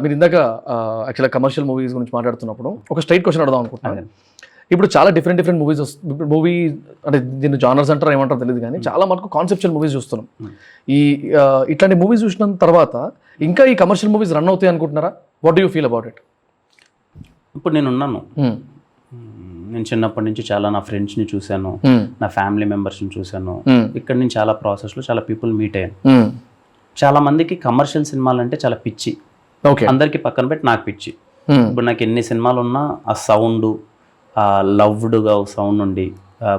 మీరు ఇందాక యాక్చువల్గా కమర్షియల్ మూవీస్ గురించి మాట్లాడుతున్నప్పుడు ఒక స్ట్రైట్ క్వశ్చన్ అడదాం అనుకుంటున్నాను. ఇప్పుడు చాలా డిఫరెంట్ మూవీస్ మూవీ అంటే దీన్ని జానర్స్ అంటారు ఏమంటారో తెలియదు కానీ చాలా మటుకు కాన్సెప్చువల్ మూవీస్ చూస్తున్నాం. ఇట్లాంటి మూవీస్ చూసిన తర్వాత ఇంకా ఈ కమర్షియల్ మూవీస్ రన్ అవుతాయి అనుకుంటున్నారా? What do you feel about it? ఇప్పుడు నేను ఉన్నాను, నేను చిన్నప్పటి నుంచి చాలా నా ఫ్రెండ్స్ని చూశాను, నా ఫ్యామిలీ మెంబర్స్ని చూశాను. ఇక్కడ నేను చాలా ప్రాసెస్లో చాలా పీపుల్ మీట్ అయ్యాను. చాలా మందికి కమర్షియల్ సినిమాలు అంటే చాలా పిచ్చి, అందరికి పక్కన పెట్టి నాకు పిచ్చి. ఇప్పుడు నాకు ఎన్ని సినిమాలు ఉన్నా ఆ సౌండ్, ఆ లవ్డ్గా సౌండ్ ఉండి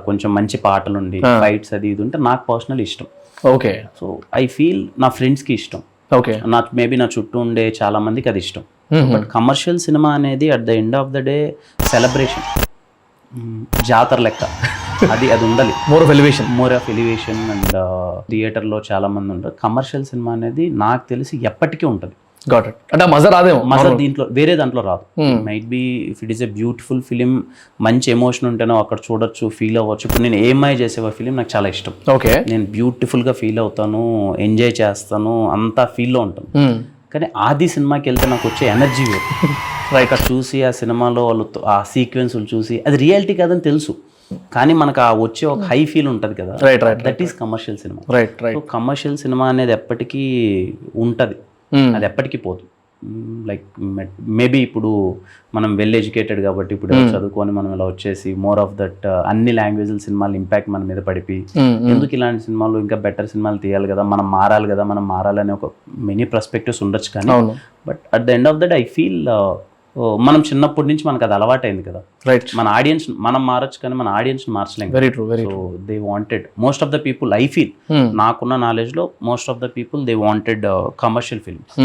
కొంచెం మంచి పాటలు ఉండి ఫైట్స్ అది ఇది ఉంటే నాకు పర్సనల్ ఇష్టం. ఓకే. సో ఐ ఫీల్ నా ఫ్రెండ్స్కి ఇష్టం, ఓకే, నాకు మేబీ నా చుట్టూ ఉండే చాలా మందికి అది ఇష్టం. బట్ కమర్షియల్ సినిమా అనేది at the end of the day celebration, జాతర లెక్క. అది ఉండాలి, మోర్ ఆఫ్ ఎలివేషన్. అండ్ థియేటర్లో చాలా మంది ఉంటారు. కమర్షియల్ సినిమా అనేది నాకు తెలిసి ఎప్పటికీ ఉంటుంది. అంటే మజా రాదేమో, మజా దీంట్లో వేరే దాంట్లో రాదు. Might be if it is a beautiful film, మంచి ఎమోషన్ ఉంటేనో అక్కడ చూడొచ్చు, ఫీల్ అవ్వచ్చు. ఇప్పుడు నేను ఏమై చేసేవా ఫిలిం నాకు చాలా ఇష్టం. ఓకే, నేను బ్యూటిఫుల్గా ఫీల్ అవుతాను, ఎంజాయ్ చేస్తాను, అంతా ఫీల్లో ఉంటాను. కానీ ఆది సినిమాకి వెళ్తే నాకు వచ్చే ఎనర్జీ వేరు. అక్కడ చూసి ఆ సినిమాలో వాళ్ళు ఆ సీక్వెన్స్లు చూసి అది రియాలిటీ కాదని తెలుసు, కానీ మనకు ఆ వచ్చే ఒక హై ఫీల్ ఉంటుంది కదా, that is commercial cinema. Commercial cinema అనేది ఎప్పటికీ ఉంటుంది, అది ఎప్పటికీ పోదు. లైక్ మేబీ ఇప్పుడు మనం వెల్ ఎడ్యుకేటెడ్ కాబట్టి ఇప్పుడు చదువుకొని మనం ఇలా వచ్చేసి మోర్ ఆఫ్ దట్ అన్ని లాంగ్వేజ్ల సినిమాలు ఇంపాక్ట్ మన మీద పడిపోయి ఎందుకు ఇలాంటి సినిమాలు ఇంకా బెటర్ సినిమాలు తీయాలి కదా, మనం మారాలనే ఒక మెనీ పర్స్పెక్టివ్స్ ఉండొచ్చు. కానీ but at the end of the day I feel మనం చిన్నప్పటి నుంచి మనకు అది అలవాటైంది కదా. మన ఆడియన్స్ మనం మారచ్చు కానీ మన ఆడియన్స్ మార్చలేం. So they wanted most of the people, I feel నాకున్న నాలెడ్జ్ లో most of the people they wanted commercial films.